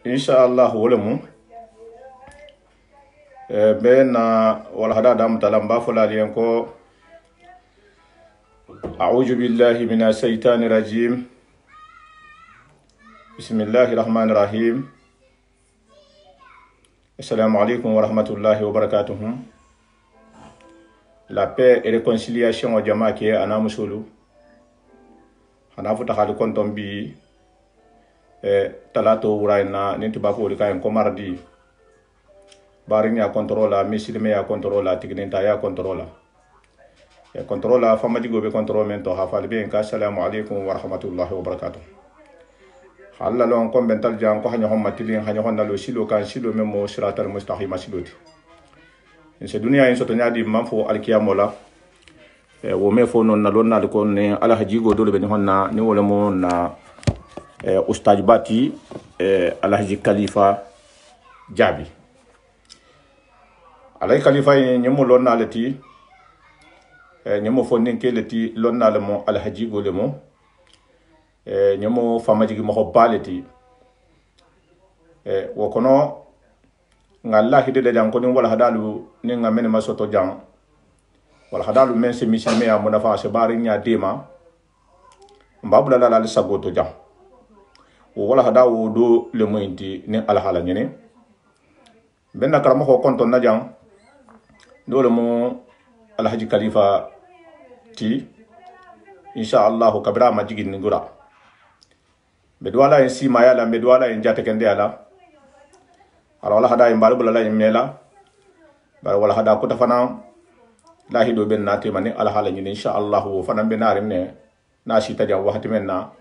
inshallah wolemu bena wala hada dam talam ba fula liyan ko a'udhu billahi minash shaitani rajim bismillahir rahmanir rahim assalamu alaikum wa rahmatullahi wa barakatuh. La paix et réconciliation au jama qui est anamusulu hana futa hali konton bi talato wuraina ninti bako li kayen ko mardi bari ya contrôla misilme ya contrôla tigninta ya contrôla ya contrôla famaji gobe contrôle mento ha falbe en ka assalamu alaikum wa rahmatullahi wa barakatuh. Halla lon ko bental jang ko hanyo hommatilin hanyo honna lo silo kan silo memo siratal mustaqim siloti en se dunia en soto nyaadi manfo alkiyamola wo me fo non na lonna ko ne ala hajigo dole ben honna ni wala mo na Ustaj Bati Alhaji Khalifa Jabi Alhaji Khalifa nyemo lonna leti nyemo fonin ke leti lonna le mo Alhaji gole mo nyemo famaji mo ko baleti wo kono ngalla hide de jang ko ni wala hadalu ni ngamene masoto jang wala hadalu men se misime ya mo nafa se bari nya dema mbabula la sagoto jang wala hada wo do le mointi ni alhala nyene benna karama ko konton na jang do le mo Alhaji Khalifa ti inshallah kabra ma jigin ngura be do ala en sima yala be do ala en jate kende ala ala wala hada en balbula la en mela ba wala hada ko tafana lahi do ben nati mani alhala nyene inshallah fana be narim ne na shita jam wahati menna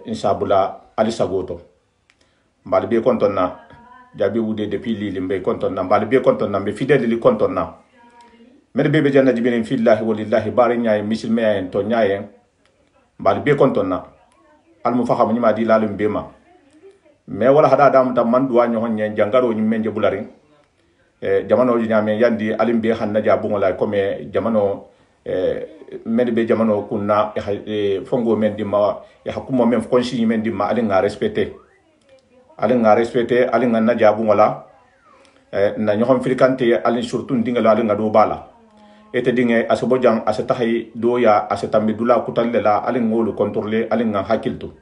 inshallah ali sagoto mbal be konton na jabi wude depuis li limbe konton na mbal be konton na be fidèle li konton na mer be janna jibinen fillahi walillahi bari nyaay misil me en to nyaaye mbal be konton na al mufaham nyima di lalum be ma me wala hada dam tam man duwa nyon nyen jangaro nyi menje bulari jamano nyame yandi alim be hanna jabu ngala comme jamano medbe jamano kunna fongo men dimma ya hakuma men konsi men dimma ali nga respecté ali nga na jabu wala na ñoxam frikante ali surtout ndingala ali nga do bala ete dinge asabo jang asatahay do ya asatambe dula kutalle la ali ngolu contrôler ali nga hakiltu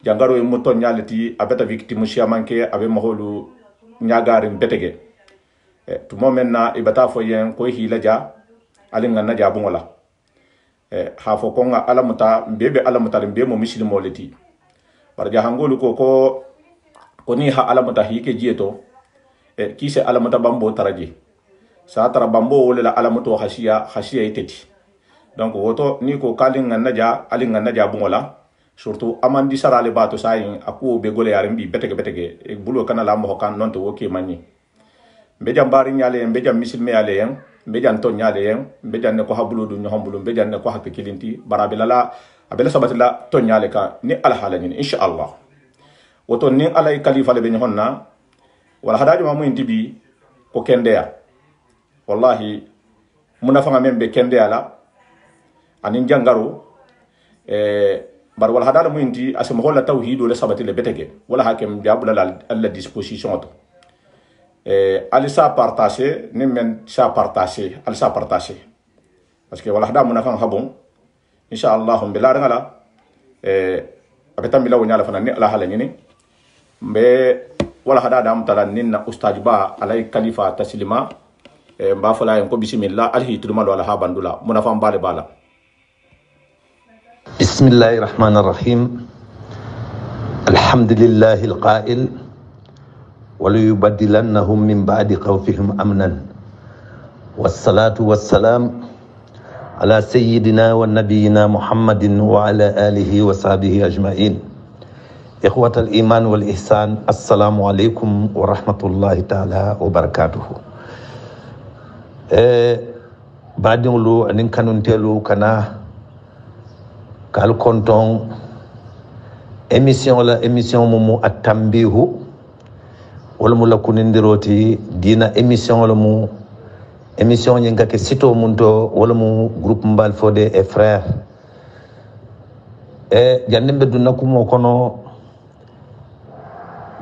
jangaro e moto nyalati abeta victime chiamanke abe maholu nyagari betege to momenna ibata fo yen ko hilaja ali nga na jabu wala ha fo ko nga alamuta bebe alamuta be mo muslimo leti barja hangolu ko ni ha alamuta hike jieto kise alamuta bambo taraji sa tara bambo wala alamuto khashiya iteti donc woto ni ko kalin nga naja ali nga naja bungola surtout amandi sarale bato sayin aku be gole yarim bi betege e bulo kana la mo kan non to woke mani be jambari nyale be jam muslime yale yen be jan to nyaale yen be jan ne ko habulu du ñohom bulu be jan ne ko hakki kilinti barabila la abela sabatila to nyaale ka ni alhala ni inshallah woto ni alay Khalifa le be ñonna wala hadaji ma muyin tibi ko kendeya wallahi munafa membe kendeya la anin jangaro bar wala hadala muyin ti asma holla tawhid le sabatile betege wala hakem jabula la disposition to alisa partager ni men sa partager alisa partager parce que wala hada munafa habon inshallah billah ngala abetam bilaw nyala fana ni ala hala ni be wala hada dam tala ninna Ustaj Ba alay Khalifa taslima mba fala en ko bismillah alhi tuduma wala ha bandula munafa mbale bala bismillahir rahmanir rahim alhamdulillahil qa'il وليبدلنهم من بعد خوفهم أمنا والصلاة والسلام على سيدنا ونبينا محمد وعلى آله وصحبه أجمعين. إخوة الإيمان والإحسان السلام عليكم ورحمة الله تعالى وبركاته. بعد لو أن كانوا تلو كنا قال كنتم émission مومو التنبيه wala mu la kunindiroti dina émission wala mu émission ñinga ke sito munto wala mu groupe Mbal Fodé et frères jandembe dunna kumo kono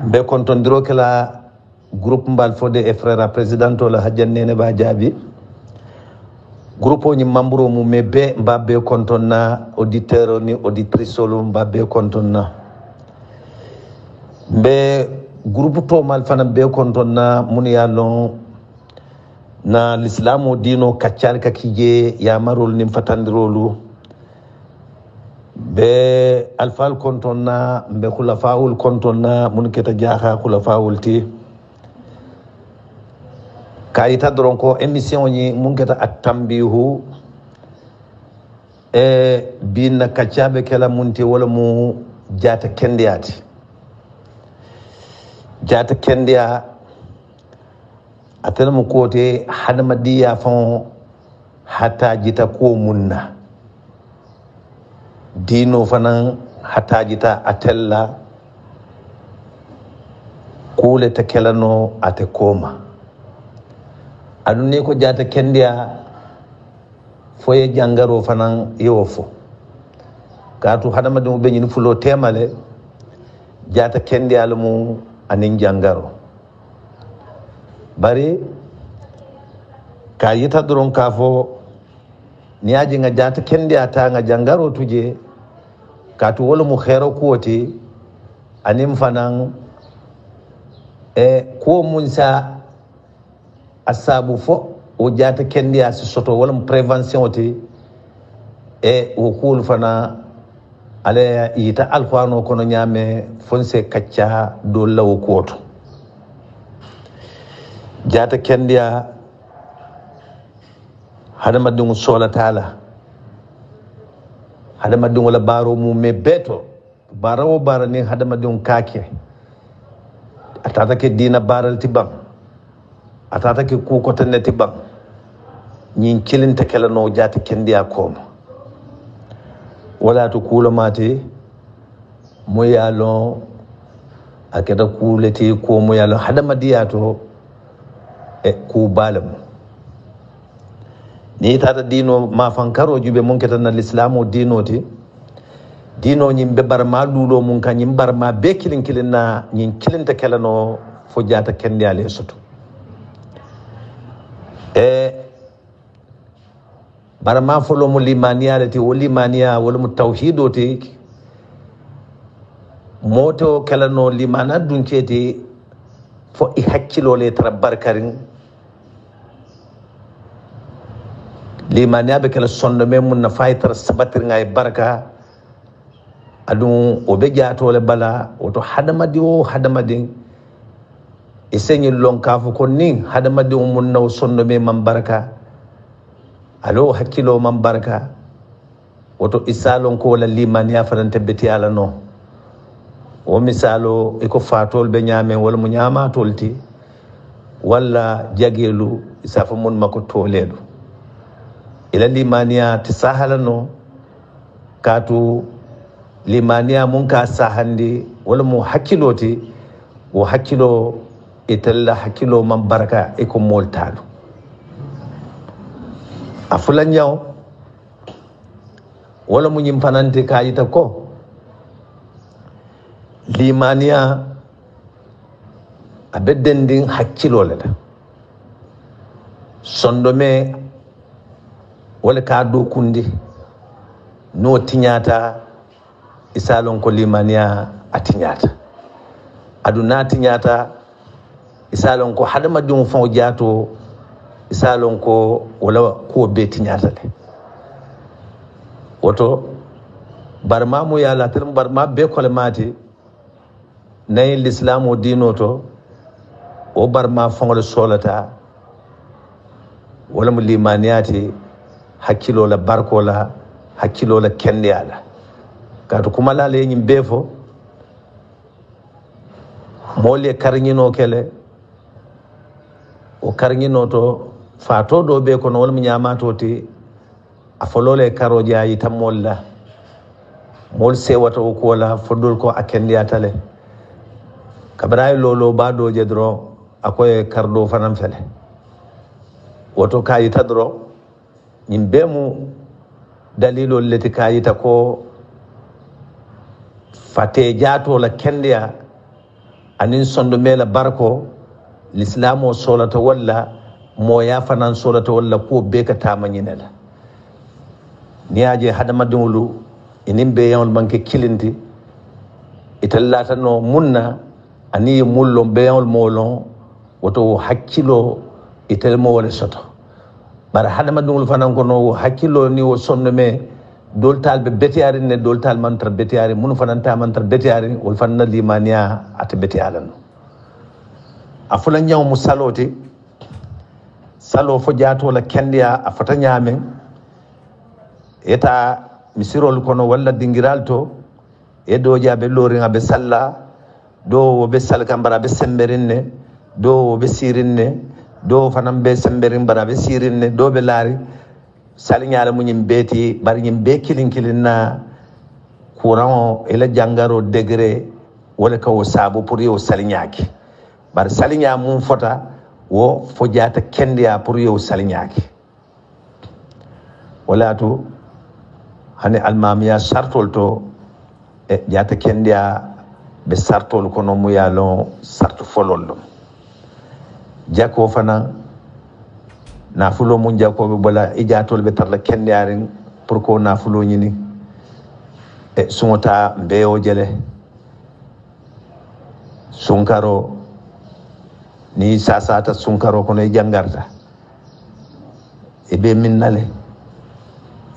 be kontondiro kala groupe mbal fode e frère président la hajjannene ba jaabi groupe o ni membre mu me be mbabbe kontonna auditeur ni auditrice solo mbabbe kontonna be groupe to mal fana be kontonna mun ya lon na l'islamu dino kaccal ka kije ya marol nim fatandirolu be alfal kontonna be khulafaul kontonna mun keta jaha khulafaul ti kayita doron ko émission ni mun keta at-tambihu e bin kaccabe kala munti wala mu jata kendiyati jata kendiya atel mu kote hadamadiya fon hata jita ko munna dino fanan hata jita atella kule ta kelano ate koma adunne ko jata kendiya foye jangaro fanan yewofo katu hadamadi mu beñini fulo temale jata kendiya lumu anin jangaro bari ka yita doron ka fo ni aji nga jata kendi ata nga jangaro tuje ka tu wala mu khero kuoti anim fanan ko munsa asabu fo o jata kendi asi soto wala mu prévention ti o kul fana ale yita alfano kono nyame fonse kacca do lawo kuoto jata kendiya hadamadin sola tala hadamadin wala baro mu me beto barawo barani hadamadin kake atata ke dina baral tibang atata ke kuko tanne tibang nyin kilinta kala no jata kendiya koma wala to kula mate mo yalo akeda kuleti ko mo yalo hadamadiya to ku balam ni tata dino ma fankaro jube mon ketana l'islamu dino ti dino nyim be barma lulo mun kan nyim barma be kilin na nyin kilinta kelano fo jata kendi ale soto barma folo mu limaniya ti woli limaniya wala mu tawhido ti moto kelano limana dunketi fo i hakkilo le tara barkarin limaniya be kala sonno men mun na faytar sabatir ngay barka adun o be jaato le bala oto hadamadi o hadamadin isenyi lonka fo ko nin hadamadi mun na sonno men man barka alo hakkilo man barka oto isalon ko la limaniya farante beti ala no o misalo iko fatol be nyame wala mu nyama tolti wala jagelu isafa mun mako toledo ila limaniya tisahalano katu limaniya mun ka sahandi wala mu hakkiloti wo hakkilo italla hakkilo man baraka iko moltado afulan yaw wala mu nyim fanante kayita ko limaniya abeddendin hakkilo le sondome wala ka do kundi no tinyata isalon ko limaniya atinyata aduna tinyata isalon ko hadama dum fo jato isalon ko wala ko be tinyata le woto barma mu ya latir barma be kolmati nay l'islamu dino to o barma fongol solata wala mu limaniyati hakkilo la barko la hakkilo la kende ala kato kuma la le nyim befo mole karnyino kele o karnyino to fato do be ko no wala mu nyamato ti afolole karoje ayi tamolla mol sewata o ko la fodol ko akende atale kabray lolo bado je dro akoy kardo fanam fele woto kayita dro nyimbe mu dalilo leti kayita ko fate jato la kendia anin sondo mela barko l'islam o solata walla moya fanan solata walla ko be ka tamañinela ni aje hadamadewlu inin be yawol manke kilindi itallata no munna ani mullo be yawol molon woto hakkilo itelmo wala soto bara hadamadewlu fanan ko no hakkilo ni o sondo me doltal be betiyari ne doltal mantar betiyari mun fananta mantar betiyari wol fanna limaniya ata betiyalan afula nyaw musaloti salo fo jaato la kendiya afata nyamen eta misirol kono walla dingiral to e do jaabe lorin abe salla do be sal kambara be semberinne do be sirinne do fanam be semberin bara be sirinne do be laari saliñala muñim beeti bari ñim be kilin na courant o ila jangaro degré wala ka wo saabu pour yow saliñaki bari saliña mum fota wo fo jata kendiya pour yow saliñaki wala to hani almamiya sartol to e jata kendiya be sartol kono mu yalon sartu folol ɗum jako fana nafulo mun jakoɓe bola ijatol ɓe tarla kendiyarin pour ko nafulo ñini e suŋota mbeyo jele sunkaro ni sasata sunkaro kono e jangarta e ɓe minnale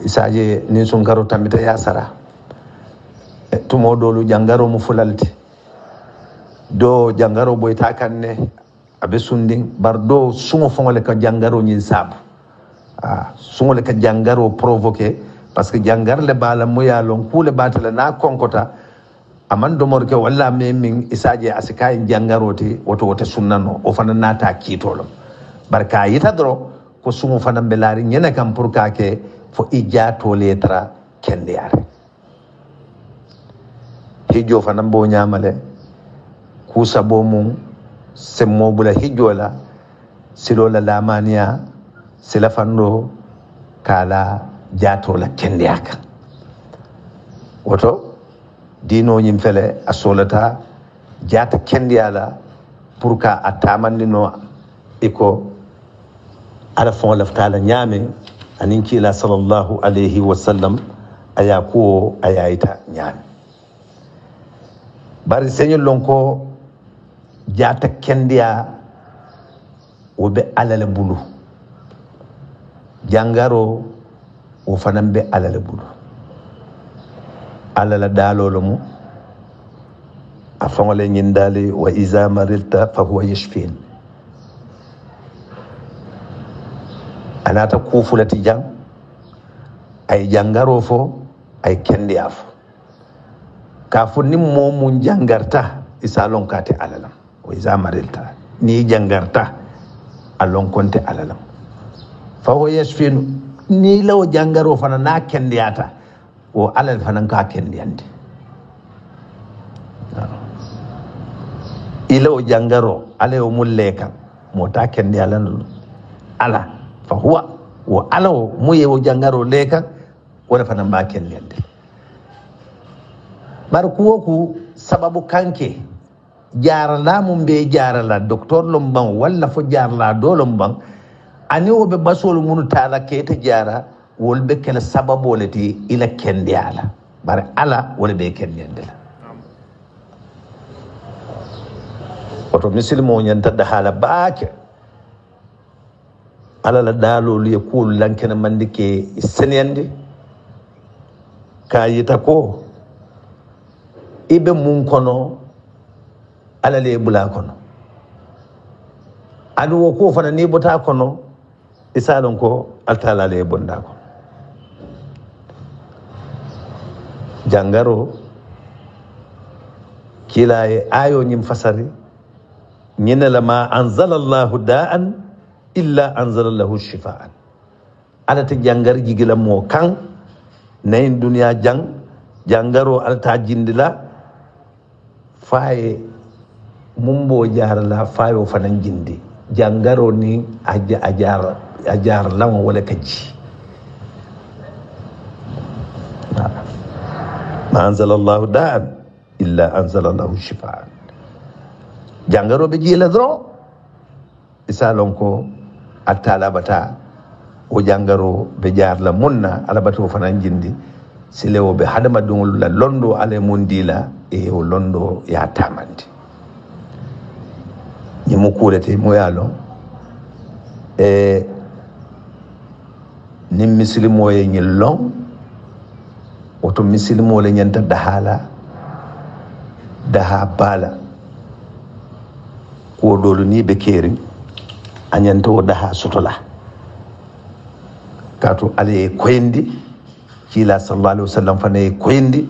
isaje ni sunkaro tambita yasara e tumo dolu jangaro mo fulalti do jangaro ɓoyta kanne abe sundin bar do suŋo foŋole ka jangaro ñin saabu suŋole ka jangaro provoqué parce que jangar le bala muya lon kule batale na konkota aman domor ke walla me min isaje asika en jangaroti woto wote sunnano o fana nata kitolo barka yita dro ko suŋo fana belari ñene kam pour ka ke fo ijato letra kende yare hijo fana bo ñamale kusa bo mum semmo bula hijjola silola lamaniya sila fando kala jatola kendeyaka woto dinoñim fele a solata jata kendeyala pour ka a tamandino iko ala fon laftala ñaame anin kila sallallahu alayhi wa sallam aya kuwo ayayita ñaame bari señol lon ko jata kendiya wo be alale bulu jangaro wo fanan be alale bulu alala dalolo mu a fangole ñindali wa iza marilta fa huwa yashfin anata kufulati jang ay jangaro fo ay kendiya fo ka fo nim momu jangarta isa lon kate alalam wa iza marilta ni jangarta alon konte alalam fa huwa yashfinu ni law jangaro fana na kendiyata o alal fana ka kendiyande ilaw jangaro alaw mulleka mota kendiyalan ala fa huwa wa alaw muyewo jangaro leka wala fana ba kendiyande bar kuwoku sababu kanke jarala mum be jarala docteur lomban walla fo jarala do lomban ani wobe basol munu tala kete jara wolbe kala sababu lati ila kendi ala bare ala wala be kendi ndela oto muslimo nyanta da hala baake ala la dalo li yakul lankena mandike seniyande kayita ko ibe mun kono ala le bula kono adu wo ko fana ni bota kono isalon ko altala le bonda ko jangaro kila e ayo nyim fasari nyina lama anzala Allah da'an illa anzala lahu shifaan ala ta jangar jigila mo kan nayin duniya jangaro alta jindila faye mumbo jarala fayo fanan jindi jangaro ni ajar lawa wala kaji ma anzala Allah da'an illa anzala lahu shifaan jangaroɓe jiila dron isa lon ko atta alabata o jangaro ɓe jarla munna alabata o fanan jindi silewoɓe hadama ɗum la londo ala mun dila e o londo ya tamandi ñimo kuurete mo yaalon e nin misilimo ye ñin lon woto misilimo le ñanta dahala daha bala ko dolu ni be keri a ñanta o daha sotola kato ala ye koyndi kila sallallahu alaihi wasallam fana ye koyndi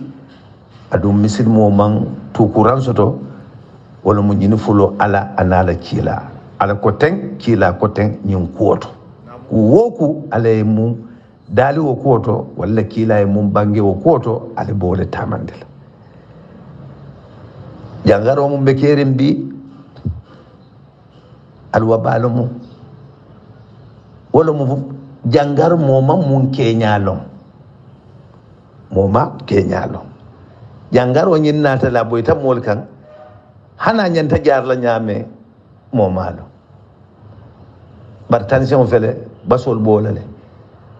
aɗum misilimo man tukuran soto wala mo ñini fulo ala anala kila ala ko ten kila ko ten ñin kuwoto woku ala ye mum daali wo kuwoto walla kila ye mum bange wo kuwoto ala bole tamande la jangaro mum be kerin bi alwabalo mum wala mo jangar moma mun keñalon moma keñalon jangar o ñin natala boy tam mol kan hana ñanta jarla ñame momalo bar tension fele basol bolale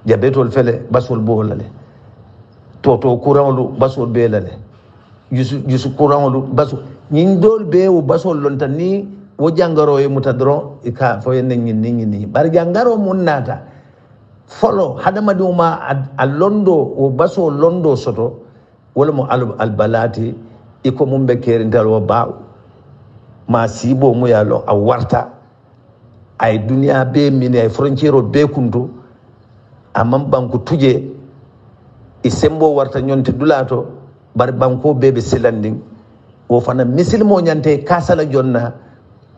jabetol fele basol bolale toto courantlu basol belale jusu courantlu basol ñin dol be o basol lon tan ni wo jangaro e mutadron e ka fo en ni bar jangaro mun nata folo hadama duma a londo o baso londo soto wala mo albalati iko mum be kerintal wo baaw ma sibo mu yalo a warta ay duniya be mini ay frontiero be kunto amam banku tuje e sembo warta nyonte dulato bar banko bebe silanding wo fana misilmo nyante kasala jonna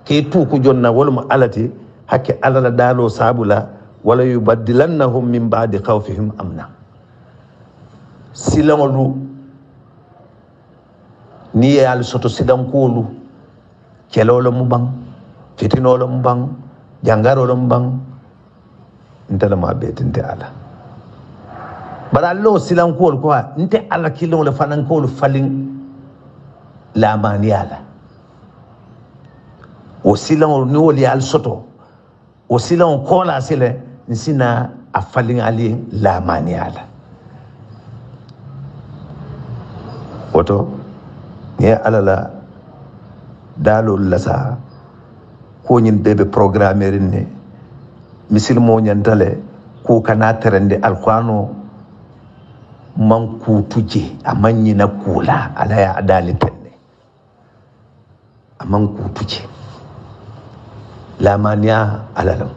ke tuku jonna wala mo alati hakke alala dalo sabula wala yubaddilannahum min ba'di khawfihim amna silamolu ni yal soto sidan kolu kelolo mu bang fitinolo mu bang jangarolo mu bang ntala ma betinte ala bara lo silan kolu ko nte ala kilon le fanan kolu falin la maniala o silan ni woli al soto o silan kola sile nsina a falin ali la maniala woto ye alala dalo lasa ko nyin bebe programmer ne misil mo nyantale ko kana terende alqur'ano man ku tuje amanyi na kula ala ya adalitenne aman ku tuje la mania alalam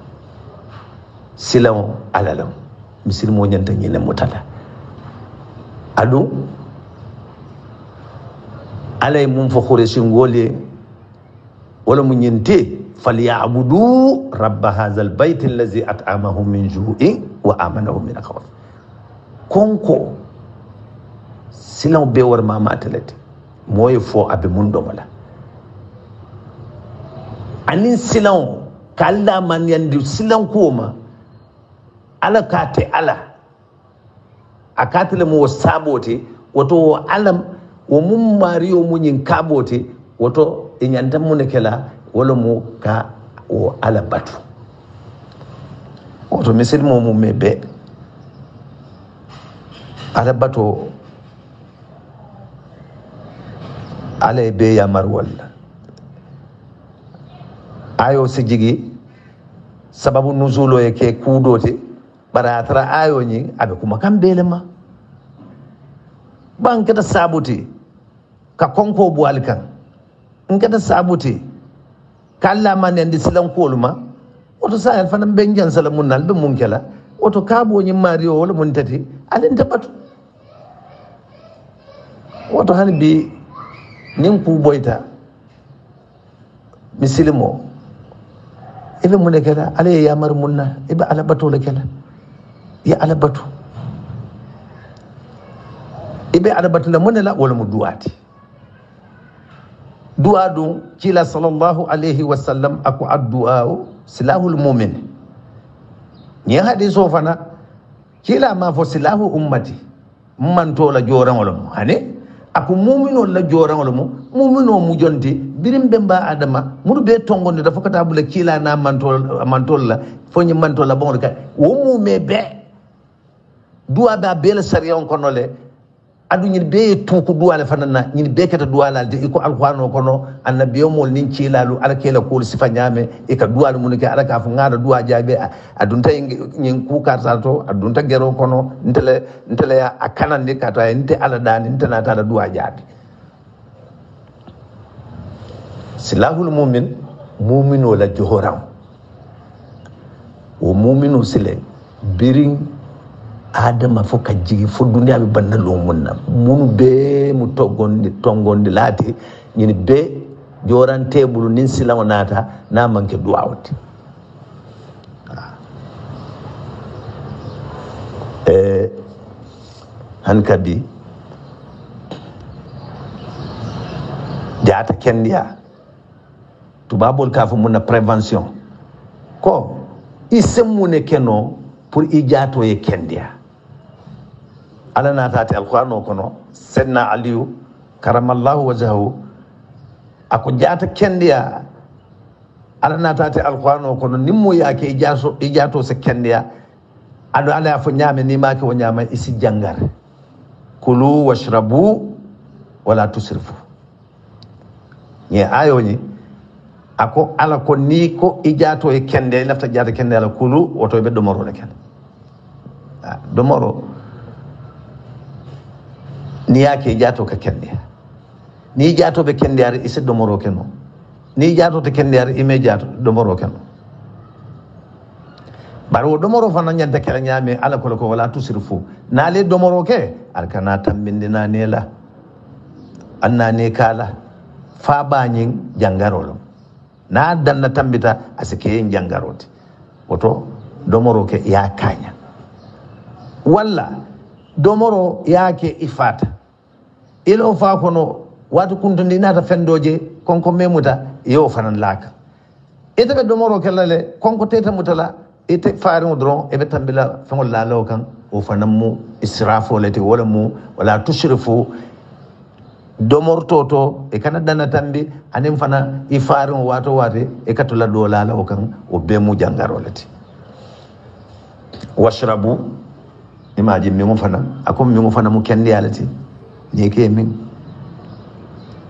silaw alalam misil mo nyanta nyine mutala adu alay mum fo khuresi ngole wala mu nyente falyabudu rabb hadha albayt allazi at'amahum min ju'in wa amanahum min khawf konko silaw be war mama atalete moy fo abe mun domala anin silaw kala man yandi silaw kuma ala kate ala akatele mo sabote woto alam wo mum mariyo munyin kabote woto e nyanta mun kala wala mo ka o ala batu woto misil mo mum mebe ala bato ala be ya marwal ayo sijigi sababu nuzulo yake kudote baratara ayo nyi abe kuma kambelema bankata sabuti ka konko bualkan ngata sabuti kala man yandi silan koluma oto sa alfa nan benjan salamun nal be munkela oto kabo nyi mario wala mun tati alin tabatu oto hani bi nin ku boyta misilimo ibe mun kala ale ya mar munna ibe ala bato le kala ya ala bato ibe ala bato la munela wala mu duati du'adu kila sallallahu alaihi wasallam aku addu'a silahul mu'min ni hadiso fana kila ma fo silahu ummati man tola joran wala hani ako mumino la joran mo mumino mu jonti birim bemba adama munu be tongonde da fokata bula kila na mantol la fonyi mantol la bon ka wo mu me be duwa ba bela sariya on kono le adu ñin be tuku duwale fanana ñin be kata duwala de iko alqur'ano kono annabiyo mol nin cilalu ala kela ko sifa nyame e ka duwal mun ke ala ka fu ngada duwa jabe adunta ñin ku karta to adunta gero kono ntele ya akanan de kata nte ala dani nte na ta duwa jabe silahul mu'min mu'minu la johoram o mu'minu sile biring adama fo ka jigi fo duniya be banda lo munna munu be mu tongondi lati ñini be joran tebulu nin silama nata na manke duawti han kadi jata kendiya tubabol ka fo munna prévention ko isemune keno pour ijato e kendiya ala natati alqur'ano kono senna aliyu karamallahu wajhahu ako jata kendiya ala natati alqur'ano kono nimmo yake ijato se kendiya ado ala fo nyame ni make o nyama isi jangar kulu washrabu wala tusrifu ni ayo ni ako ala ko ni ko ijato e kende lafta jata kende ala kulu woto be domoro le ken domoro ni yake jato ka kende ni jato be kende ar isi domoro keno ni jato te kende ar ime jato domoro keno baro domoro fana nyanta kala nyame ala ko wala tusrifu na le domoro ke arkana tambinde na nela anna ne kala fa banyin jangarolo na danna tambita asike yin jangaroti woto domoro ke ya kanya walla domoro yake ifata ilo fa kono watu kuntundi nata fendoje konko memuta yo fanan laka ite be domoro kelale konko teta mutala ite faari dron e be tambila fengol la law kan o fanam mu israfo lete wala mu wala tushrifu domor toto e kana dana tambi anim fana ifaari wato wate e katula do la law kan o be mu jangaro lete washrabu imaji mi mu fana akom mi mu fana mu kendi alati ni ke min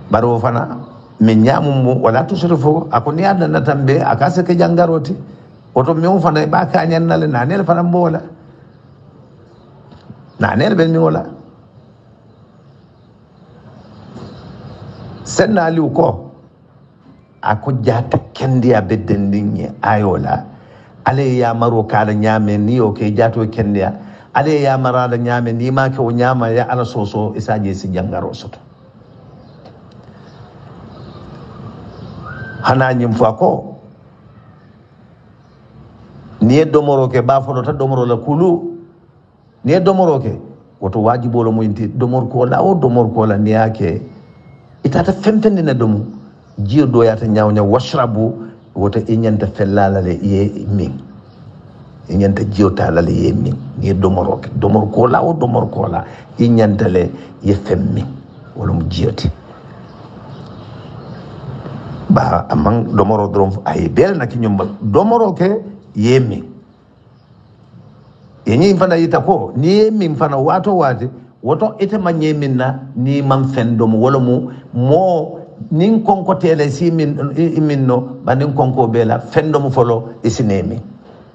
baro fana min nyamu wala tusrifu akoni adda na tambe akase ke jangaroti oto mi mu fana ba ka nyannale nanel fana mbola nanel ben mi wala senna liu ko ako jata kendi abedendinye ayola ale ya maro kala nyame ni o ke jato kendi ale ya marada nyame ni ma ke o nyama ya ala soso isaje si jangaro soto hana nyim fa ko ni domoro ke ba fodo ta domoro la kulu ni domoro ke woto wajibo lo moyinti domor ko la o domor ko la ni yake itata fempende na domu jiyo do yata nyawnya washrabu woto inyanta fellala le ye min inyanta jiyo tala le ye min ni domoro ko la o domor ko la inyanta le ye femmi wala mu jiyoti ba amang domoro drom ay bel na ki nyombal domoro ke ye min yenyi fana yita ko ni ye min fana wato wati woto ite manye min na ni man fendom wala mu mo nin konko tele si min no ba nin konko bela fendom folo isinemi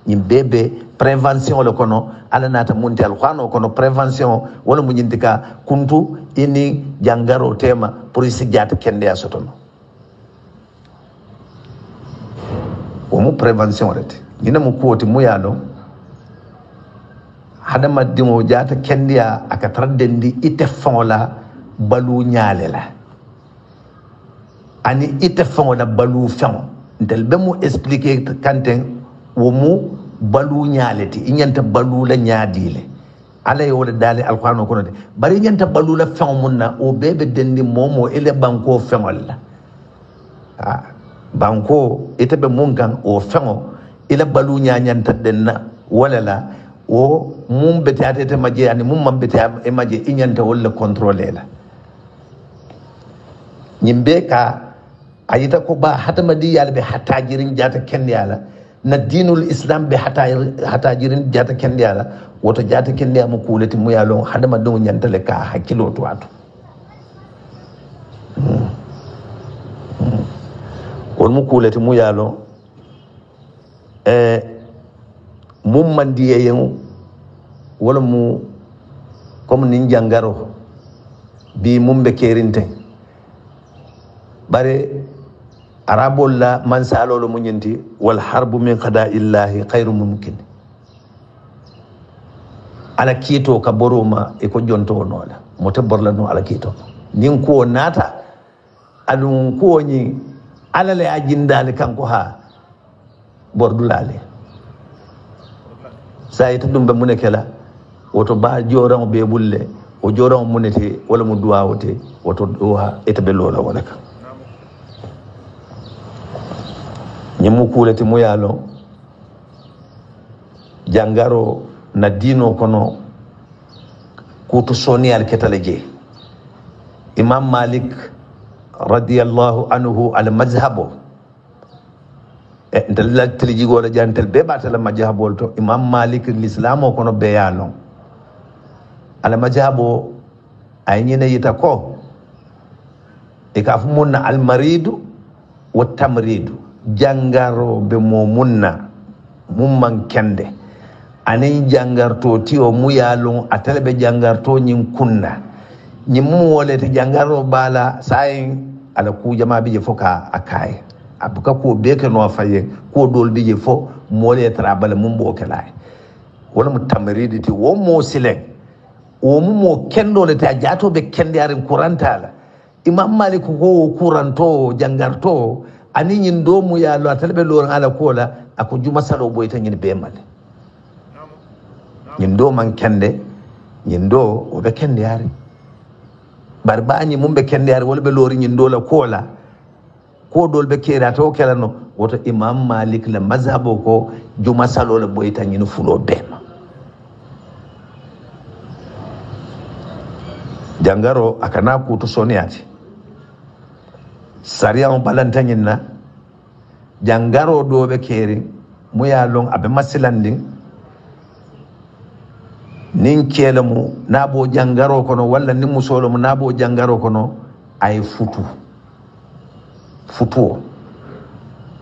ñim bebe prévention le kono ala nata munti alquran kono prévention wala mu ñindika kuntu ini jangaro tema pour isi jata kende ya sotono o mu prévention rete ñina mu kuoti mu yano hadama dimo jata kende ya aka traddendi ite fonla balu nyaale la ani ite fonla balu fon ntel be mu expliquer kanten wo mu balu nyaaleti inyanta balu la nyaadile ala yo wala dali alquran ko de bari inyanta balu la fon munna o bebe dendi momo ele banko fengol la banko ite be munkan o fengo ila balu nyanyanta denna wala la o mum beti atete maje ani mum mam beti e maje inyanta wala contrôler la nyimbe ka ayita ko ba hadamadi yalla be hatajirin jata kendi yalla na dinul islam be hatajirin jata kendi yalla woto jata kendi am kulati mu yalo hadamadi mo nyantale ka hakilo to ato won mu kulati mu yalo mum mandiye yen wala mu comme nin jangaro bi mum be kerinte bare arabol la man salolo mu nyinti wal harbu min qada illahi khairu mumkin ala kito ka boroma e ko jonto nola motabbor la no ala kito nin ko nata adun ko ni ala le ajindale kanko ha bordulale sai to dum be munekela woto ba joran be bulle o joran munete wala mu duwa wote woto duwa etabe lola wala ka nyimu kuleti mu yalo jangaro na dino kono kutu soni al ketaleje imam malik radiyallahu anhu al mazhabo ndalla tiliji gola jantel be batala majhabol to imam malik l'islam o kono be yalo al majhabo ay nyina yita ko e ka fu munna al maridu wa tamridu jangaro be mo munna mumman kende anen jangarto ti o muyalon atalbe jangarto nyin kunna nyin mu wolete jangaro bala sai ala ku jama bije foka akai abuka ko beke no faye ko dol bije fo mole trabala mum bo kala wala mu tamridi ti wo mo silen wo mo kendo le ta jato be kende arin kurantala imam malik ko kuranto jangarto ani nyin do mu ya lo atalbe lo ala kola ako juma salo boyta nyin be mal nyin do man kende nyin do o be kende yari barbani mum be kende yari wala be lori nyin do la kola ko dol be kera to kala no woto imam malik la mazhabo ko juma salo la boyta nyin fulo be jangaro akana kutu soniati sariya on balantanyin na jangaro do be keri mu ya long abe masilandi nin kelemu nabo jangaro kono walla nin musolo mu nabo jangaro kono ay futu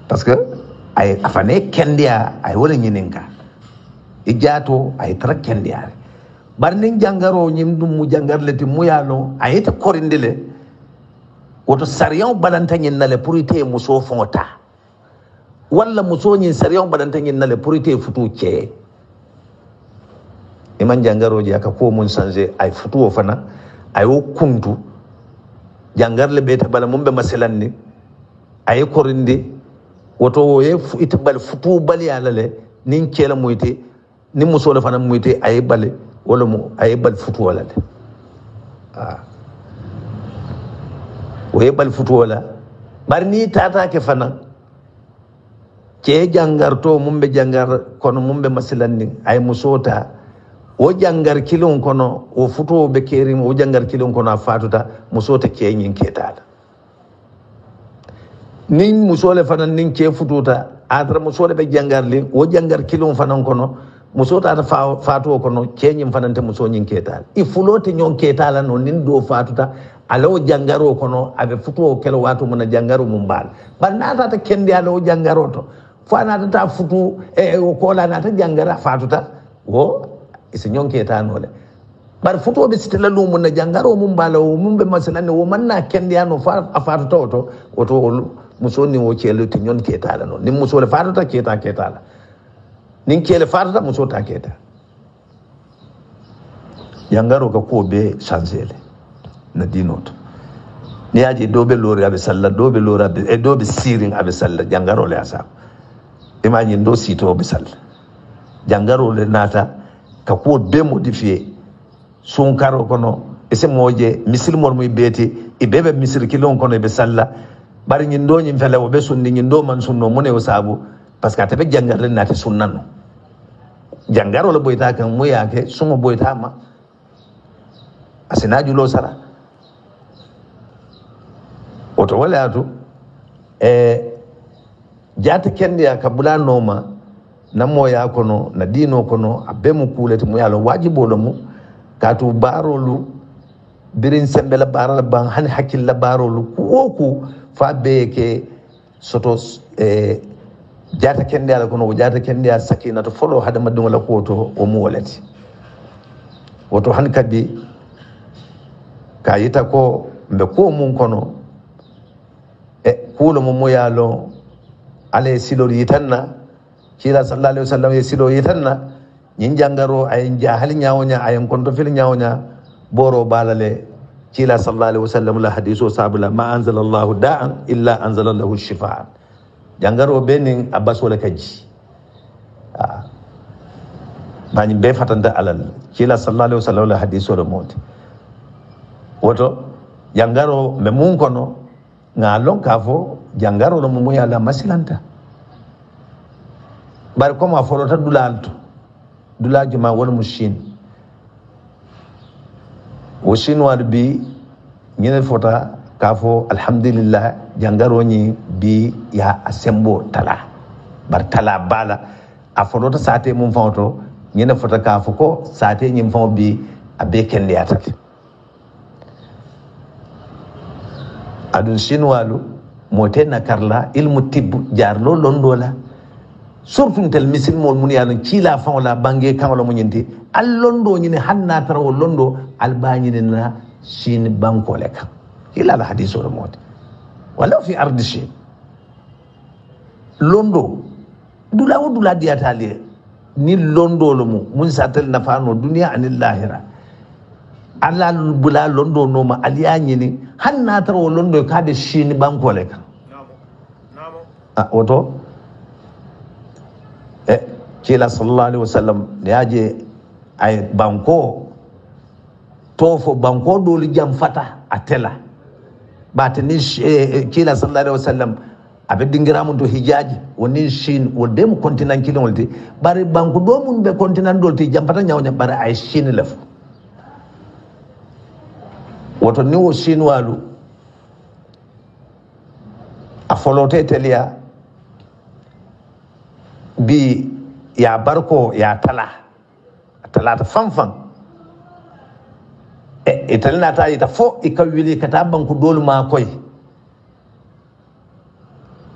parce que ay afane kendia ay wala nyininka ijato ay tra kendia bar nin jangaro nyim dum mu jangarleti mu ya long ay ta korindele woto sariyan balantanyin nale purite muso fonta walla muso nyin sariyan balantanyin nale purite futu ke iman jangaroji aka ko mun sanje ay futu fana ay o kuntu jangarle be tabala mumbe masalanni ay korinde woto ye ita bal futu bal yalale nin kela muite nin muso le fana muite ay bal wala mu ay bal futu wala woye bal futu wala bar ni tata ke fana ke jangarto mumbe jangar kono mumbe masilandi ay musota o jangar kilon kono o futu be keri o jangar kilon kono fatuta musota ke nyin ketala nin musole fana nin ke fututa atra musole be jangar li o jangar kilon fana kono musota ta fatu kono ke nyin fana te muso nyin ketala i fulote nyon ketala no nin do fatuta alo jangaro kono abe futu kelo watu mona jangaro mumbal banata ta kendi alo jangaro to fana ta futu o kola na ta jangara fatuta wo isi nyonke ta nole bar futu be sitela lu mona jangaro mumbal o mumbe masalane wo manna kendi ano fatuta to oto musoni wo kelo ti nyonke ta la no nim musole fatuta keta la nin kele fatuta musota keta jangaro ka ko be chancele na dinoto ni aje dobe lori abe salla dobe lori abe e dobe siring abe salla jangaro le asa imani ndo sito abe salla jangaro le nata ka ko be modifier sun karo kono ese moje misil mor muy beti e bebe misil kilon kono be salla bari nyi ndo nyi fele be sunni nyi ndo man sunno mune wasabu parce que tabe jangar le nata sunnano jangaro le boyta kan mu yake sumo boyta ma asina julo sara woto walatu jata kende ya kabula noma na moya kono na dino kono abemu kulete mu yalo wajibo lamu katu barolu birin sembela baral ban han hakil la barolu ku fa beke soto jata kende ala kono jata kende ya sakina to folo hada madum la koto o mu walati woto han kadi kayita ko mbe ko mun kono kulo mo yalo ale silo yitanna kila sallallahu alaihi wasallam ye silo yitanna nyin jangaro ay jahal nyawonya ay konto fil nyawonya boro balale kila sallallahu alaihi wasallam la hadiso sabula ma anzalallahu da'an illa anzalallahu shifaa jangaro benin abbas wala kaji bani be fatanda alal kila sallallahu alaihi wasallam la hadiso do moti woto jangaro me mun kono ngalon kafo jangaro no mu yalla masilanta bari comme a folota dulalto dulaji ma wala mu Chine wo chinois bi ñene fota kafo alhamdulillah jangaro ñi bi ya asembo tala bar tala bala a folota sate mum fawto ñene fota kafo ko sate ñim faw bi abe kende atati adun chinois lu mote nakarla ilmu tibbu jarlo londola surtout tel misil mol mun yalla kila fawla bange kamala mo nyinti al londo nyine hanna tarawo londo al bañine na Chine banko lek kila la hadiso do mot wala fi ardi Chine londo dula diatali ni londo lo mun satel nafano dunya anil lahira alla bula londo no ma aliyanyi ni hanna tarawo londo ka de Chine banko lek oto kila sallallahu alaihi wasallam ne aje ay banko tofo banko doli jam fata atela batani kila sallallahu alaihi wasallam abe dingiramu do hijaji woni Chine wodem continent kilolti bari banko do mun be continent dolti jam fata nyawnya bari ay Chine lef woto ni wo Chine walu a folote telia bi ya barko ya talata fanfan italina ta ita fo ikawili kataban ku dolu ma koy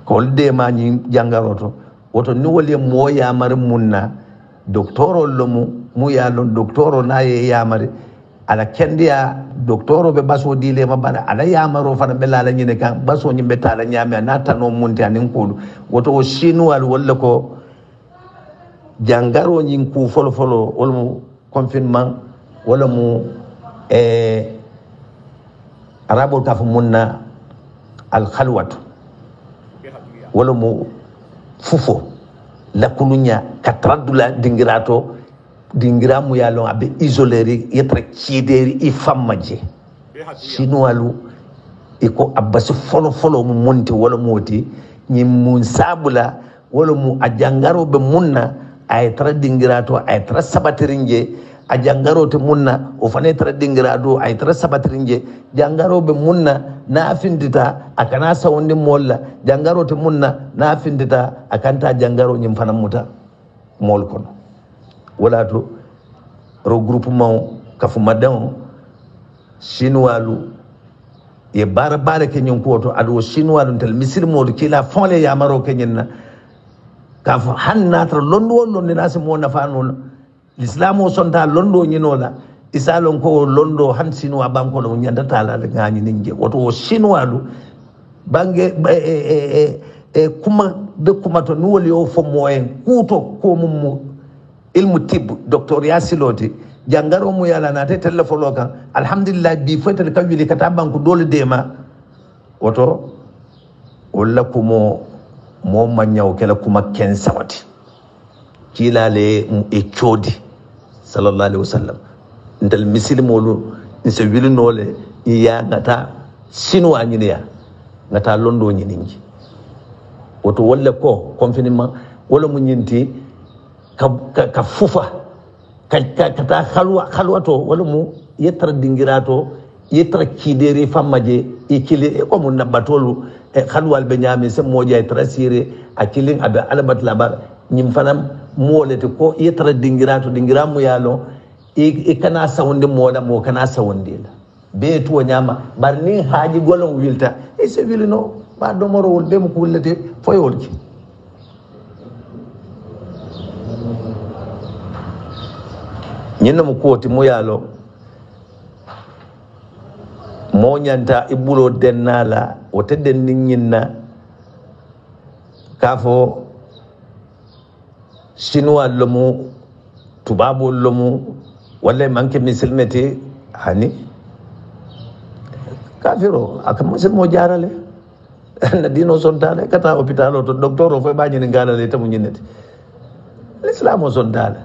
kol de ma ni jangaroto woto ni wole mo ya mar munna doktoro lomu mu ya lon doktoro na ye ya mar ala kendia doktoro be baso dile ma bana ala ya maro fana be lala nyine kan baso nyimbe tala nyame na tano munti anin kulu woto o chinois walla ko jangaro nyin ku folo wala mu confinement wala mu arabo ka fu munna al khalwatu wala mu fufo la kulunya katradula dingiramu yalo abe isoleri yetra kideri i fammaje chinois iko abbasi folo mu monti wala moti nyim mun sabula wala mu ajangaro be munna ay tra dingirato ay tra sabatirinje a jangaro te munna o fane tra dingirado ay tra sabatirinje jangaro be munna na afindita akana sawndi molla jangaro te munna na afindita akanta jangaro nyim fana muta mol kono wala to regroupement kafu madan chinois ye bara ke nyon ko to ado chinois tel misir mod kila fonle ya maro ke nyenna kaf hanna tra londo nasi mo nafa non l'islam o sonta londo nyinola isalon ko londo han chinois banko no nyanda tala le ngani ninge woto chinois bange kuma to nuwoli o fo moyen kuto ko mum ilmu tib docteur yasiloti jangaro mu yala na te telefono kan alhamdulillah bi fotel kawili kata banko dole dema woto wala kumo mo manyaw kala kuma ken sawati kila le e chodi sallallahu alaihi wasallam ndal misilmolu nse wili nole ya ngata sinu anyine ya ngata londo nyiningi woto wala ko confinement wala mu nyinti ka fufa kata khalwato wala mu yetra dingirato yetra kidere famaje ikili ko mun nabatolu khalwal be nyame se moja trasire akilin abe alabat labar nyim fanam molete ko yetra dingiramu yalo e kana sawonde moda mo kana sawonde la be to nyama bar ni haji golon wilta e se wilino ba do moro wol be mo kullete foyol ki ñinna mo koti mo yalo mo ñanta ibulo dennala o tedden nin ñinna kafo chinois lomu tubabo lomu walla manke misilmete hani kafiro aka musilmo jarale na dino sontale kata hôpital to docteur o fo bañi ni galale tamu ñinete l'islam o sontale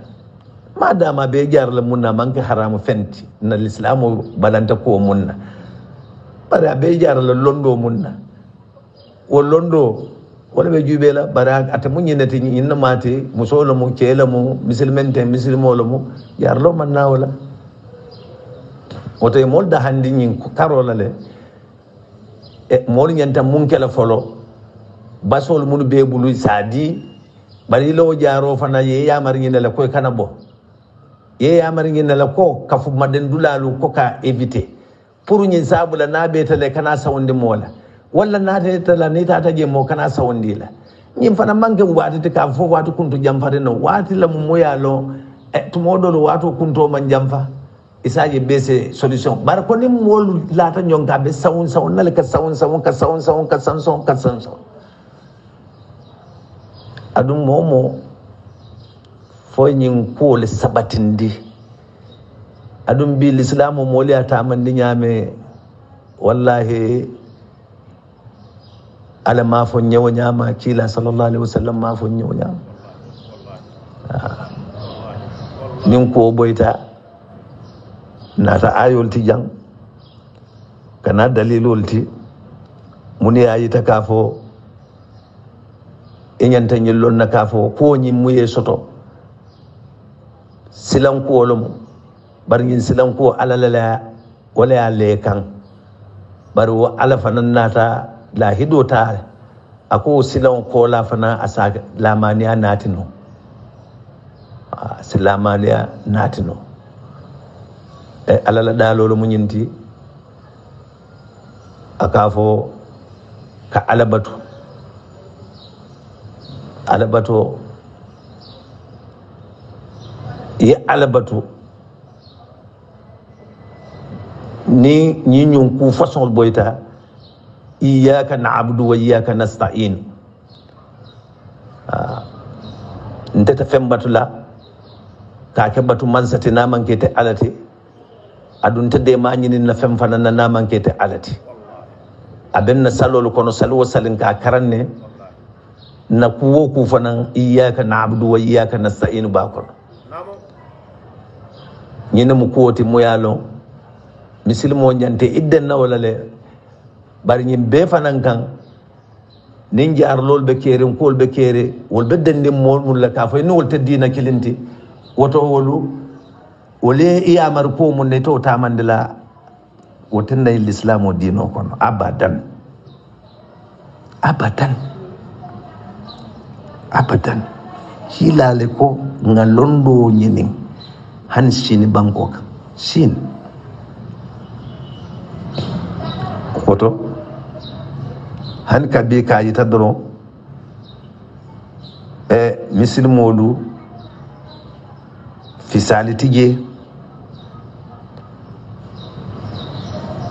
madama be jarle munna manke haramu fenti na l'islam o balanta ko munna bara be jarle londo munna o londo wala be jubela bara ata muñinete inna mate musolo mu cela mu musulmente musulmolo mu yarlo manna wala oto molda handi nyin karola le e mol nyanta munkela folo basol mun be bulu sadi bari lo jaro fana ye yamar nyine la koy kana bo ye yamar nyine la ko kafu maden dulalu ko ka éviter pour nyin sabula na betale kana sawndi mola walla naate la ni tata je mo kana sawndi la nyim fana manke wati ka fo wati kuntu jamfare no wati la mo yalo to modolo wato kunto man jamfa isaje bese solution bar ko nim mol lata nyonga be sawun nal ka sawun adum momo fo nyin ko le sabatindi adum bi l'islam mo li ata man di nyame wallahi ala ma fo nyewo nyama kila sallallahu alaihi wasallam ma fo nyewo nyama nin ko boyta nata ayol ti jang kana dalilol ti muni ayita kafo enyanta nyillon na kafo ko nyi muye soto silan ko lomo bar ngin silan ko alalala wala ya lekan bar wa alafanan nata la hidota ako silan ko la fana asa lamaniya natino silamaniya natino alala dalolo munyinti akafo ka alabato ye alabatu ni nyun ku façon boyta iyyaka na'budu wa iyyaka nasta'in ndeta fembatula ka ke batu mansati naman kete alati adun tedde ma nyinin na fem fana na naman kete alati aben na salol kono salwo salin ka karanne na kuwo ku fanan iyyaka na'budu wa iyyaka nasta'in ba kono nyina mu kuwoti mo yalo misilmo nyante idden na wala le bari nyim be fanan kan nin jaar lol be kere kol be kere wol be dende mol mun la ka fay no wol teddina kilinti woto wolu wole iyamar ko mun ne to tamandila wotin da l'islam dino kono abadan hilale ko ngalondo nyinin han sini bangkok sin woto han kabe kayi tadro misil modu fisali tije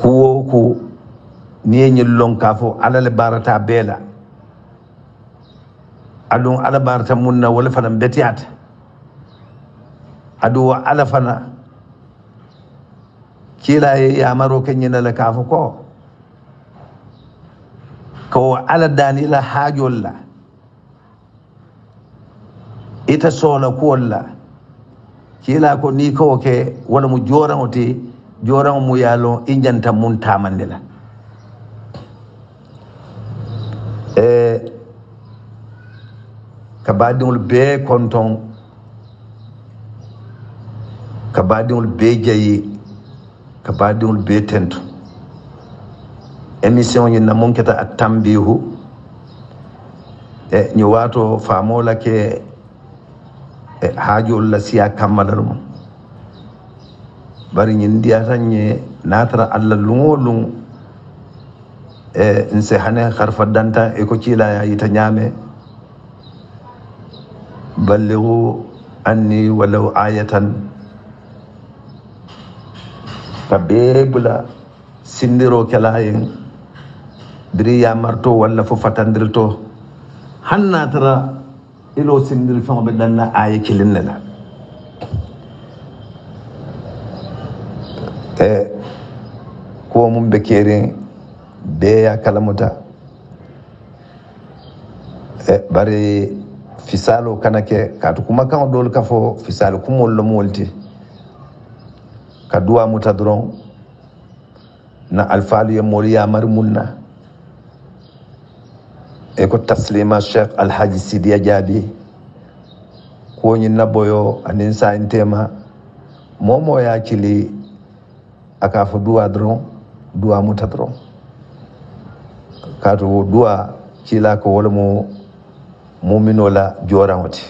kuwo ku niye nyillon kafo alal barata bela adun ala barata munna wala fana betiyata adu ala fana kila ya maro kenyina la kafo ko ala danila hajolla ita sola kolla kila ko ni ko ke wala mu joran mu yalo injanta mun tamandela kabadingul be konton kabadingul be jayi ka baadiŋol bee tentu émission ñin na mun keta a tambihu e ñu waato faamola ke haajol la siya kammalal mum bari ñin ndiyatan ñe natara allah luŋo luŋ nse hane harfa danta e ko ciilaya yita ñaame balligu anni walaw ayatan ka bee bula sindiro kelayen biri yamarto walla fo fatandirto han natara ilo sindir feŋo be danna aya kilin ne la kuwo mum be kerin beya kalamuta bari fisalo kana ke kaatu kuma kaŋo doolu ka fo fisalo kumol lo molti ka duwa muta doron na alfaalu ye moolu yamari mun na e ko taslima cheikh alhaji sidiya jaabi ko ñin na boyo anin sayintema momo ya kili aka fo duwa doron duwa muta doron kaatu duwa kila ko wala mo muminola joraŋoti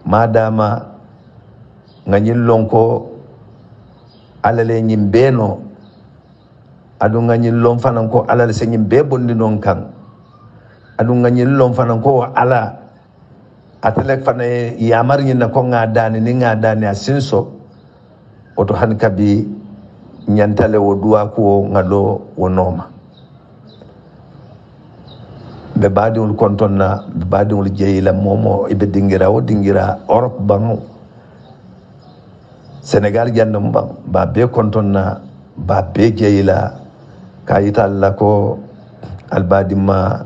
madama ŋa ñiŋ lon ko alla le ñiŋ bee no aduŋ ŋa ñiŋ lon fanaŋ ko alla le se ñiŋ bee bondi noŋ kaŋ aduŋ ŋa ñiŋ lon fanaŋ ko alla ate le fana ye yamari ñiŋ na ko ŋa daani niŋ ŋa daani a sinso woto hani kabi ñanta le wo duwa kuwo ŋa lo wo nooma be baadiŋol konton na be baadiŋol jeyila momo ibe dingira wo dingira Europe baŋo Sénégal jandum baŋ ba be konton na ba be jeyila ka yita alla ko albadimma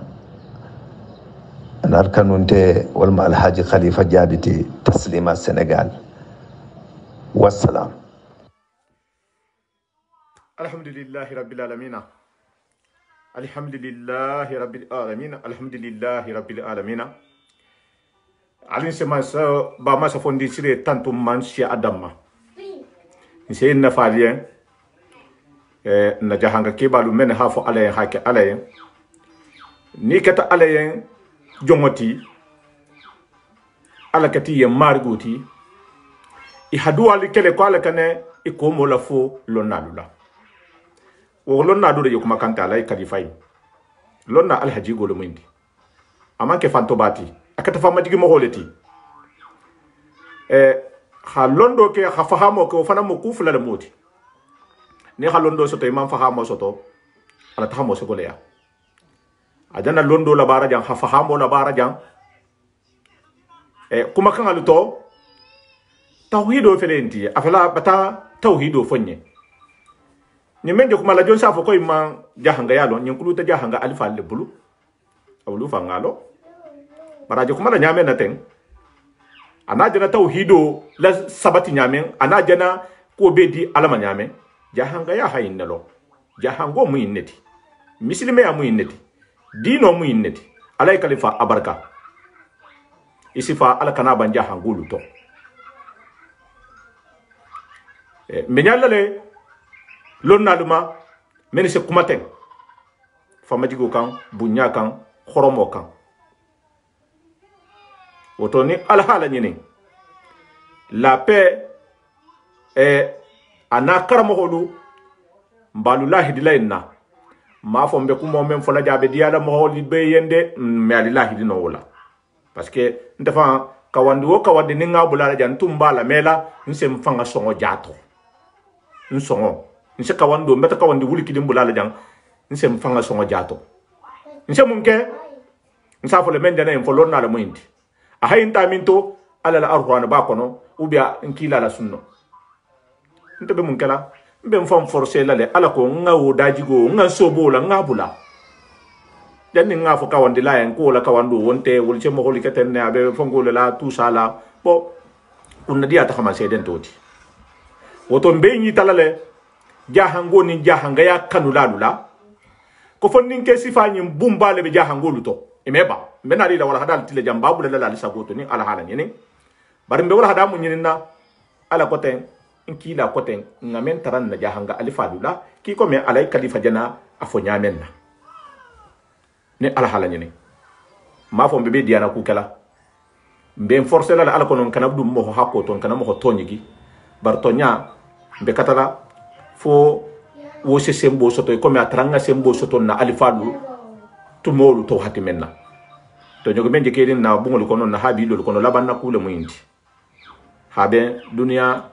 anar kanunte walma alhaji khalifa jaabiti taslima Sénégal wassalam. Alhamdulillahi rabbil alamina. Alhamdulillahi rabbil alamina. Alhamdulillahi rabbil alamina. Alin sema sa ba ma sa fondi sire tantum man shi adamma. Nse na falien na jahanga kebalu men ha fo alayen hake alayen. Ni kata alayen jongoti alakati ye margoti I hadu ali kele ko alakane I ko mo la fo lonalula. Wo lonna do de kuma kanta lay kalifay lonna alhaji golo mundi amanke fantobati akata fama digi mo holeti ha londo ke ha fahamo ko fana mo kufula le moti ni ha londo soto imam fahamo soto ala tahamo se goleya adana londo la barajan ha fahamo la barajan kuma kan aluto tawhido felenti afala bata tawhido fonye ni menje kuma la jonsa fo ko imma jahanga yalo nyin kuluta jahanga alfa le bulu awlu fa ngalo baraje kuma la nyame na ten ana jana tawhido la sabati nyame ana jana ko bedi alama nyame jahanga ya hayin nalo jahango mu yinneti mislime ya mu yinneti dino mu yinneti alay kalifa abarka isifa alakana ban jahangulu to menyalla le lonna duma men se kumaten famajigo kan bunya kan khoromo kan woto ni alhala nyini la paix ana karamo holu mbalulahi dilayna ma fo mbe kumo men fo la jabe diala mo holi be yende me alillahi dino wala parce que ndafa kawandi wo kawandi ni ngabula la jan tumbala mela nse mfanga songo jato nsongo nse kawando mbeta kawandi wuli kidim bulala jang nse mfanga songo jato nse munke nsa fo le mendana en fo lonna la muindi a hayinta minto ala la arwana ba kono ubia nkila la sunno nte munke la mbe mfam forcer la le ala ko ngawo dajigo nga sobola ngabula janni nga fo kawandi la en ko la kawando wonte wolche mo holi keten ne abe fongole la tout ça là bo kunna dia ta xama seden toti woto mbe ñi talale jahango ni jahanga ya kanula lula ko fondin ke sifanyi bumbale be jahango luto imeba menari la wala hadal tile jamba bu la la sagoto ni ala hala ni bar mbe wala hadamu ni na ala ko ten nki la koten ngamen taran na jahanga alifadula ki ko me alay khalifa jana afo nyamen na ne ala halanyene ma fo bebe diana ku kala mbe forcer la ala konon kana dum mo hakko ton kana mo tonyigi bartonya be katala fo wo se sembo soto ko me atranga sembo soto na alifadu tumolu to hatimenna to jogo men jekedin na bungol kono na habi lol kono labanna kule muyinti habe dunia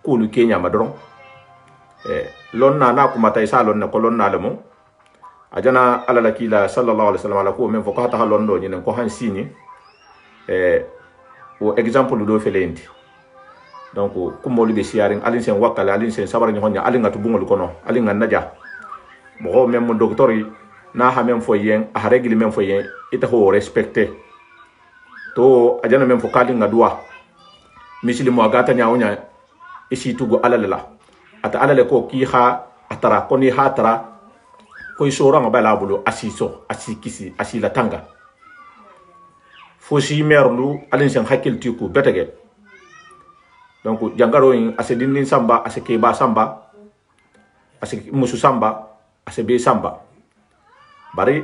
kulu kenya madron lonna na kuma tay sa lonna ko lonna lemo ajana ala lakila sallallahu alaihi wasallam ala ko men fo ko ta londo ni ko han sini o exemple do felendi donc ko molu be siaring alin sen wakala alin sen sabar ni honya alin ngatu bungol kono alin ngan naja mo men mo docteur yi na ha men fo yen a règle men fo yen ita ho respecter to ajana men fo kali ngadwa misilimo agata nyaawnya isi tugo alalala ata alale ko ki ha atara koni ha tara ko isora ngabala bulu asiso asikisi asila tanga fo si merlu alin sen hakil tiku betege donc jangaro in asedin samba aseke ba samba aseke musu samba asebe samba bari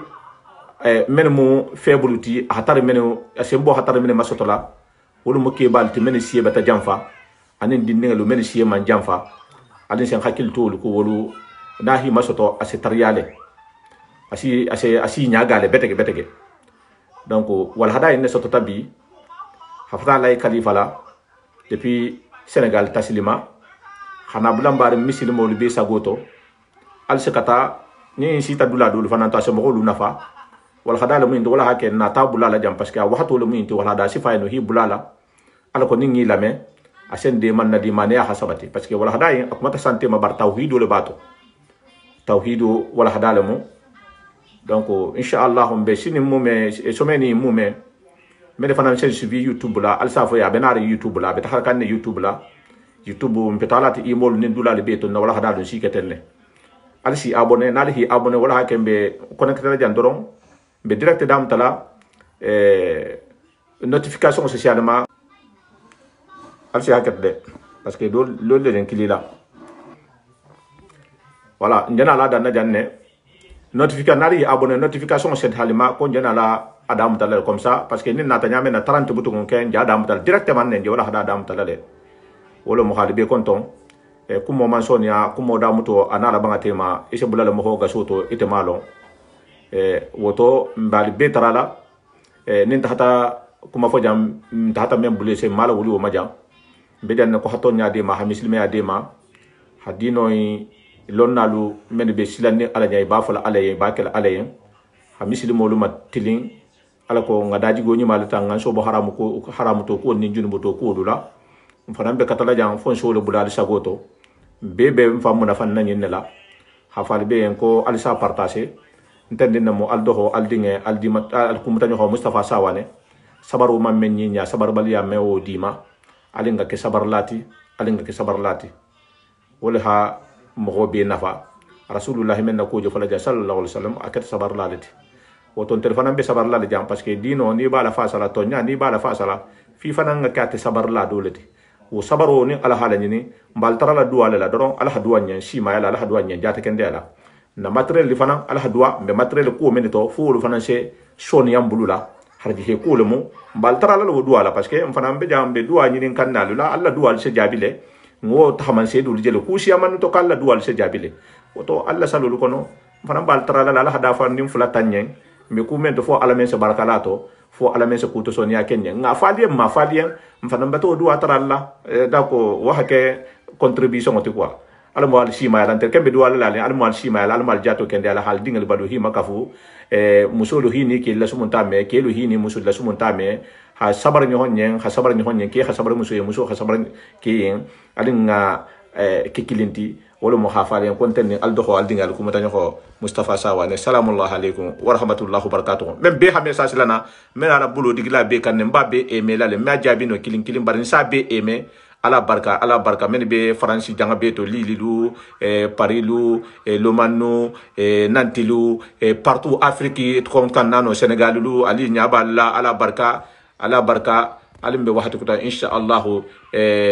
menemu febuluti hatar menu asembo hatar menu masotola wolu mo ke balti menu siye bata jamfa anin dinninga menu siye man jamfa alin sen hakil to ko wolu nahi masoto asetariale asi nyagale betege donc wal hada in soto tabi hafta lay khalifa la depuis Sénégal taslima xana bulambar misilimo lu be sagoto al sekata ni sita dula dul fananta se mo lu nafa wal hada la min wala haken na tabula la jam parce que waxatu lu min wala da sifa no hi bulala ala ko ningi lame asen de man na di mane ya hasabati parce que wala hada ak mata santé ma bar tawhidu le bato tawhidu wala hada la mo donc inshallah be sini mume someni mume mede fana sen suivi YouTube la al safo ya benari YouTube la be taxal kan YouTube la YouTube mpetalati imol ni dula le beto na wala hada don siketenne al si abonné na li abonné wala hakembe connecté la jandoron be direct dam tala notification socialement al si haket de parce que do le den kilila voilà ndena la dan na janne notification nari abonné notification c'est halima ko ndena la adam talal comme ça parce que ni natanya men na 30 bouton ken ja adam tal directement ne wala hada adam talale wala mo halibe konton kumo mansonia kumo damuto anala bangatema ise bulala mo hoga soto ite malo woto mbali betarala nin tahata kuma fojam tahata men bulese mala wuli o majam bedan ko haton nyaade ma ha muslimi ade ma hadino lonnalu men be silani ala nyay ba fala alaye ba kel alaye ha muslimo lu mat tilin ala ko ngadaji go nyima lata ngan so bo haramu to ko ni junubo to ko dula fana be katala jang fon so le bulal sagoto bebe famu na fan nanyin la ha fal be en ko alisa partager ntende na mo aldoho aldinge aldimat alkumta nyo Mustafa Sawane sabaru mam men nya sabar baliya mewo dima alinga ke sabar lati wala ha mo be nafa rasulullah men na ko jo fala sallallahu alaihi wasallam akat sabar lalati woton telefona be sabar la jam parce que dino ni bala fasala tonya ni bala fasala fi fanan ngakate sabar la doleti wo sabaro ni ala hala ni mbal tarala duwa la doron ala hadwa nyen shima ala hadwa nyen jata kendela na materiel li fanan ala hadwa be materiel ko menito fo lu fanan se soni yambulula harji he ko lemo mbal tarala lo duwa la parce que fanan be jam be duwa ni kannalu la alla duwa se jabile ngo taman se dul jelo kusi amanu to kala duwa se jabile woto alla salulu kono fanan mbal tarala la hada fan nim fulatan nyen me ku men to fo ala men se barakalato fo ala men se kuto sonia kenya nga falien ma falien mfana mbato du ataralla dako wa hake contribution oti quoi ala mo al shima ala ter kembe du ala ala mo al shima ala mal jato kende ala hal dingal badu hi makafu musulu hi ni ke la sumunta me ke lu hi ni musul la sumunta me ha sabar ni honyen ha sabar ni honyen ke ha sabar musu ha sabar ke yen alinga ke kilinti wala mo hafalen konten al doxo al dingal ko mata ñoko Mustafa Sawane salamu alaykum wa rahmatullahi wa barakatuh même be ha message lana mena ala bulo digla be kan mbabbe e melale ma jabi no kilin barin sa be e me ala barka men be faransi janga be to lililu parilu lomano nantilu partout afrique comme kan nano sénégalulu ali nyaballa ala barka alimbe waxatu ko insha Allah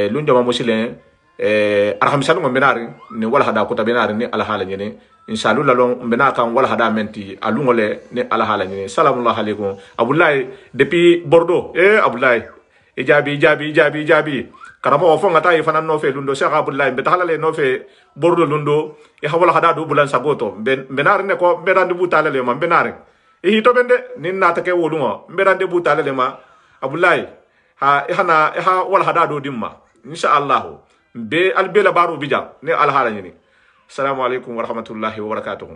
lu ndama muslimen arhamisal ngom benari ni wala hada ko tabenari ni ala hala nyene inshallah lalon bena kan wala hada menti alungole ni ala hala nyene salamu alaykum abdullahi depuis Bordeaux abdullahi ijabi karamo fo ngata e fanan no fe lundo cheikh abdullahi be tahalale no fe Bordeaux lundo e hawala hada do bulan sagoto benari ne ko berande butale le ma benari e hito bende nin nata ke wolungo berande butale le ma abdullahi ha wala hada do dimma inshallah be albela baro bija ne alhala nyini assalamu alaikum wa rahmatullahi wa barakatuh